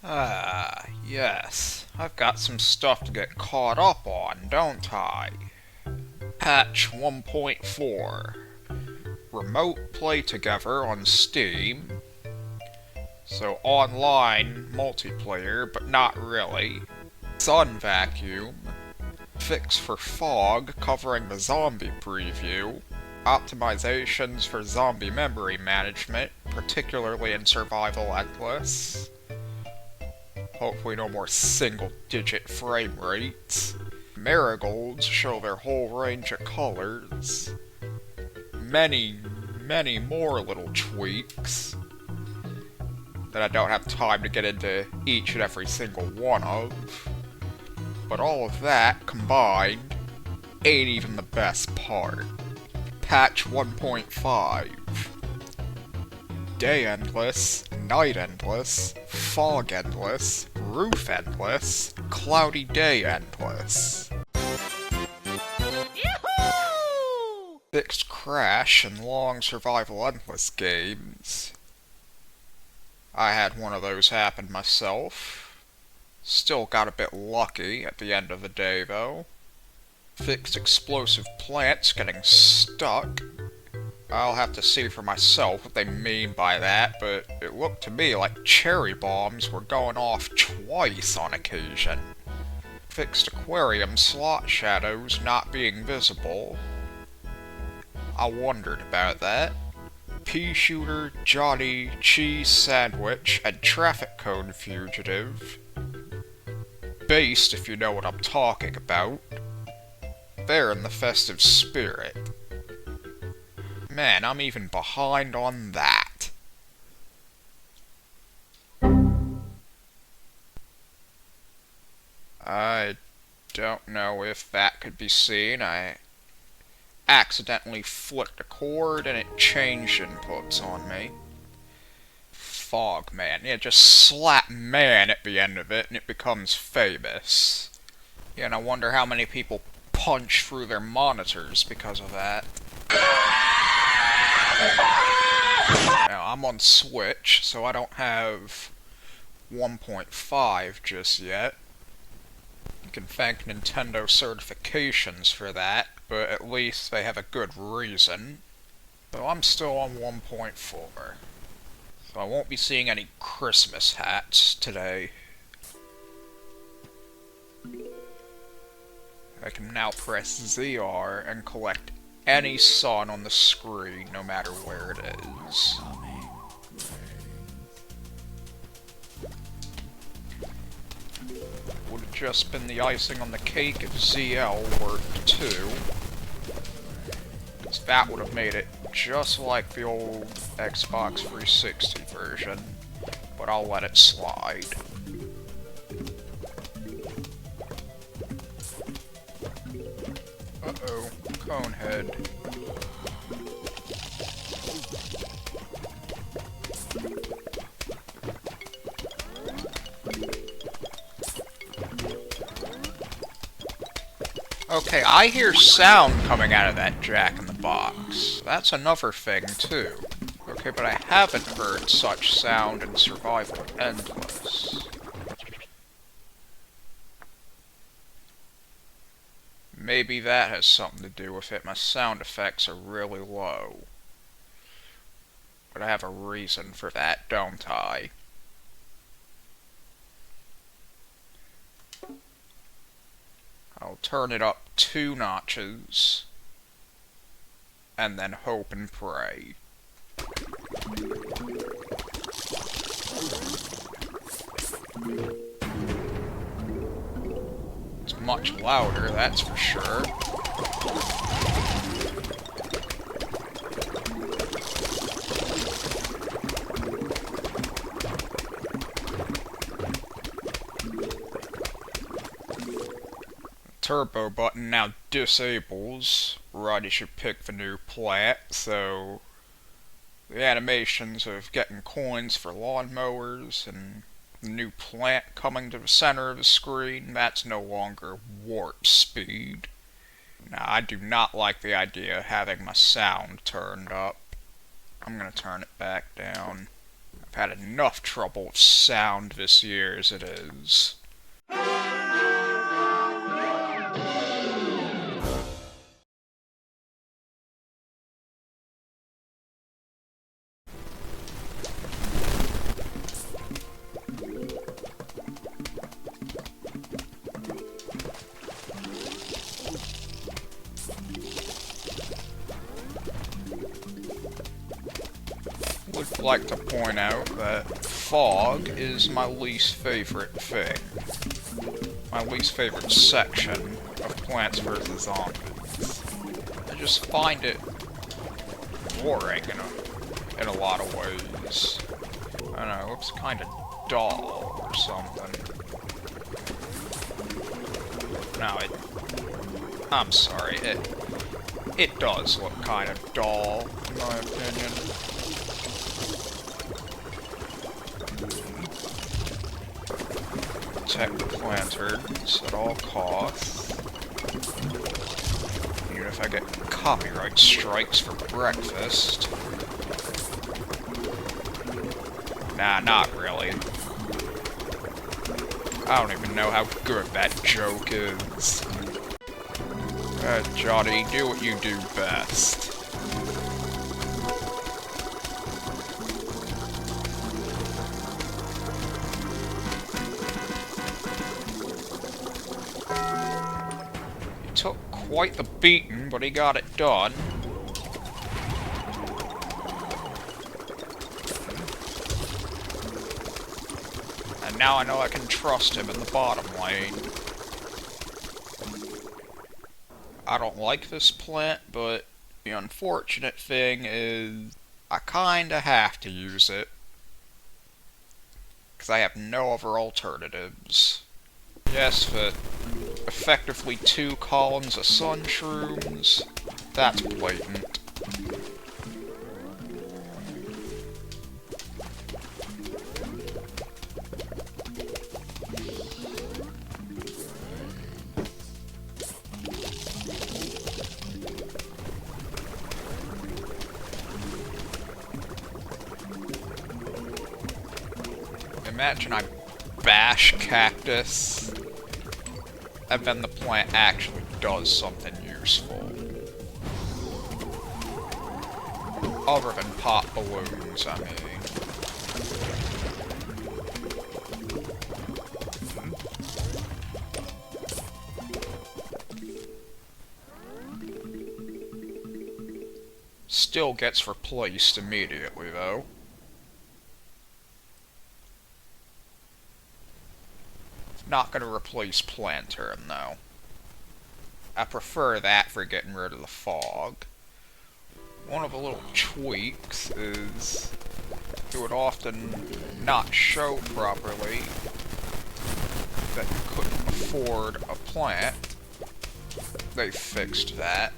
Ah, yes. I've got some stuff to get caught up on, don't I? Patch 1.4. Remote play together on Steam. So online multiplayer, but not really. Sun vacuum. Fix for fog covering the zombie preview. Optimizations for zombie memory management, particularly in Survival Endless. Hopefully no more single-digit frame rates. Marigolds show their whole range of colors. Many more little tweaks that I don't have time to get into each and every single one of. But all of that combined ain't even the best part. Patch 1.5. Day endless, night endless, fog endless, roof endless, cloudy day endless. Yahoo! Fixed crash in long survival endless games. I had one of those happen myself. Still got a bit lucky at the end of the day though. Fixed explosive plants getting stuck. I'll have to see for myself what they mean by that, but it looked to me like cherry bombs were going off twice on occasion. Fixed aquarium slot shadows not being visible. I wondered about that. Pea shooter, Johnny, cheese sandwich, and traffic cone fugitive. Based, if you know what I'm talking about. They're in the festive spirit. Man, I'm even behind on that. I don't know if that could be seen. I accidentally flicked a cord and it changed inputs on me. Fog man. Yeah, just slap man at the end of it and it becomes famous. Yeah, and I wonder how many people punch through their monitors because of that. Now, I'm on Switch, so I don't have 1.5 just yet. You can thank Nintendo certifications for that, but at least they have a good reason. So I'm still on 1.4. So I won't be seeing any Christmas hats today. I can now press ZR and collect any sun on the screen, no matter where it is. Would have just been the icing on the cake if ZL worked too. Because that would have made it just like the old Xbox 360 version. But I'll let it slide. Uh-oh, Conehead. Okay, I hear sound coming out of that jack-in-the-box. That's another thing, too. Okay, but I haven't heard such sound in Survival Endless. Maybe that has something to do with it. My sound effects are really low. But I have a reason for that, don't I? I'll turn it up 2 notches, and then hope and pray. It's much louder, that's for sure. Turbo button now disables right as you pick the new plant, so the animations of getting coins for lawnmowers and the new plant coming to the center of the screen, that's no longer warp speed. Now, I do not like the idea of having my sound turned up. I'm gonna turn it back down. I've had enough trouble with sound this year as it is. Would like to point out that fog is my least favorite thing. My least favorite section of Plants vs. Zombies. I just find it boring in a lot of ways. I don't know, it looks kind of dull or something. No, I'm sorry, it does look kind of dull, in my opinion. Protect the planters at all costs. Even if I get copyright strikes for breakfast. Nah, not really. I don't even know how good that joke is. Johnny, do what you do best. He took quite the beating, but he got it done. And now I know I can trust him in the bottom lane. I don't like this plant, but the unfortunate thing is I kinda have to use it. Because I have no other alternatives. Yes, for effectively 2 columns of sun shrooms, that's blatant. Imagine I bash cactus, and then the plant actually does something useful. Other than pop balloons, I mean. Still gets replaced immediately, though. Not gonna replace Planturn, though. I prefer that for getting rid of the fog. One of the little tweaks is it would often not show properly that you couldn't afford a plant. They fixed that.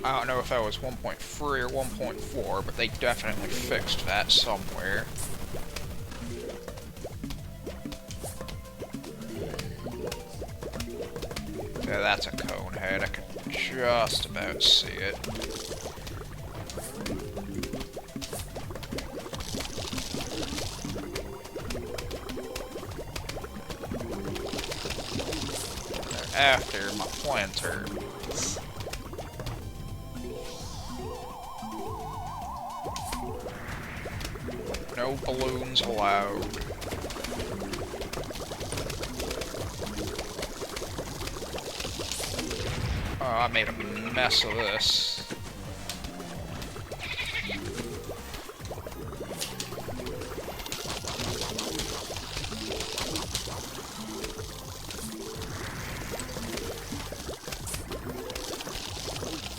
I don't know if that was 1.3 or 1.4, but they definitely fixed that somewhere. Yeah, that's a cone head. I can just about see it. They're after my planters. No balloons allowed. Oh, I made a mess of this.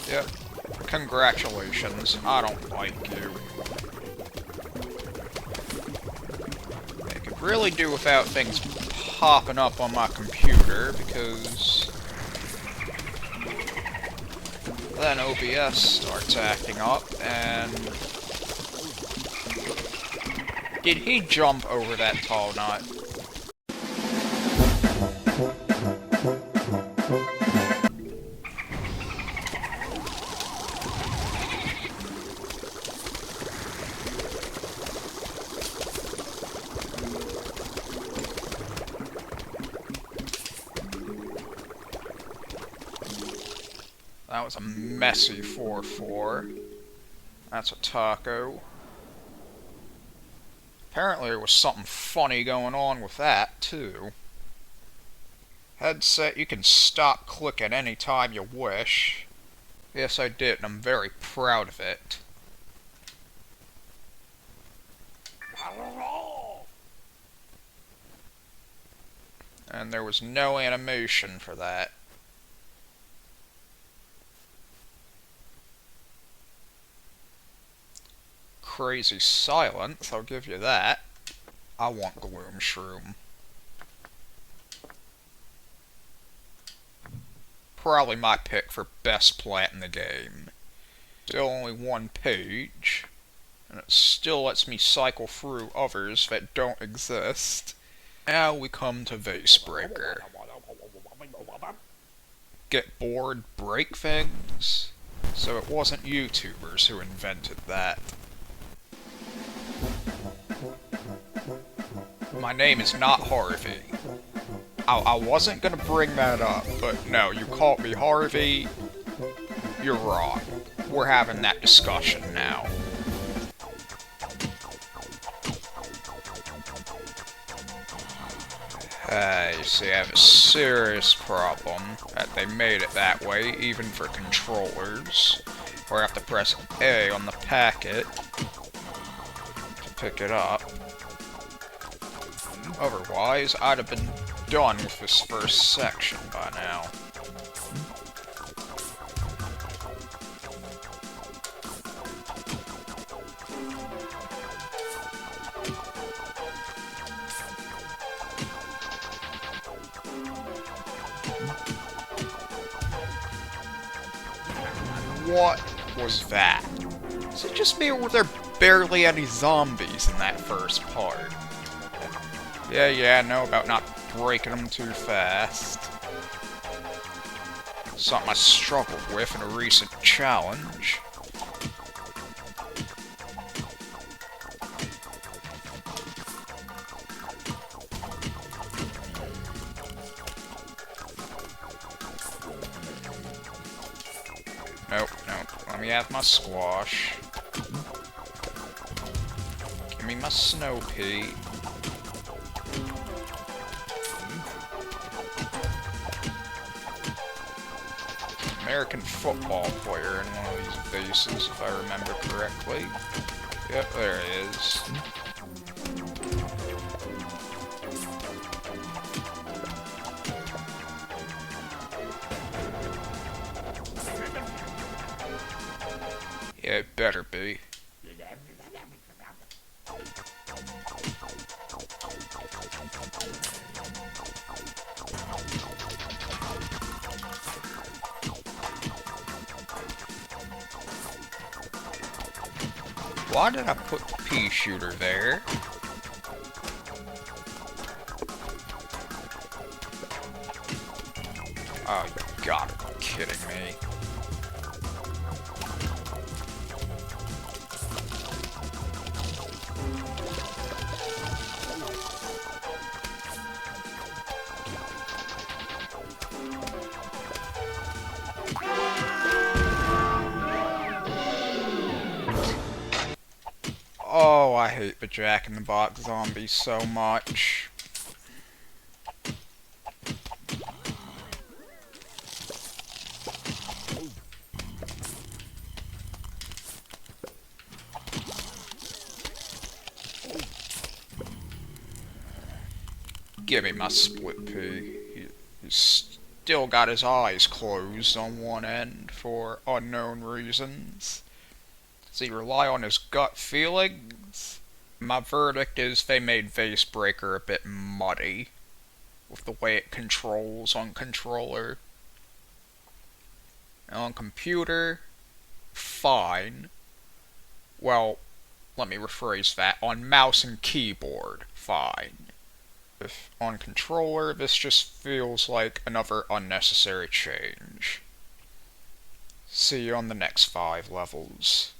Yep. Congratulations. I don't like you. I could really do without things popping up on my computer, because then OBS starts acting up, and did he jump over that tall nut? That was a messy 4-4. That's a taco. Apparently there was something funny going on with that, too. Headset, you can stop clicking any time you wish. Yes, I did, and I'm very proud of it. And there was no animation for that. Crazy silence, I'll give you that. I want Gloom Shroom. Probably my pick for best plant in the game. Still only one page, and it still lets me cycle through others that don't exist. Now we come to Vasebreaker. Get bored, break things? So it wasn't YouTubers who invented that. My name is not Harvey. I wasn't gonna bring that up, but no, you called me Harvey. You're wrong. We're having that discussion now. You see, I have a serious problem that they made it that way, even for controllers, where I have to press A on the packet to pick it up. Otherwise, I'd have been done with this first section by now. What was that? Is it just me, or were there barely any zombies in that first part? Yeah, I know about not breaking them too fast. Something I struggled with in a recent challenge. Nope. Let me have my squash. Give me my snow pea. American football player in one of these bases, if I remember correctly. Yep, there it is. Yeah, it better be. Why did I put the pea shooter there? Oh, you gotta be kidding me. Oh, I hate the Jack-in-the-Box zombies so much. Give me my split pea. He's still got his eyes closed on one end for unknown reasons. Does he rely on his gut feelings? My verdict is they made Vasebreaker a bit muddy with the way it controls on controller. And on computer, fine. Well, let me rephrase that. On mouse and keyboard, fine. If on controller, this just feels like another unnecessary change. See you on the next 5 levels.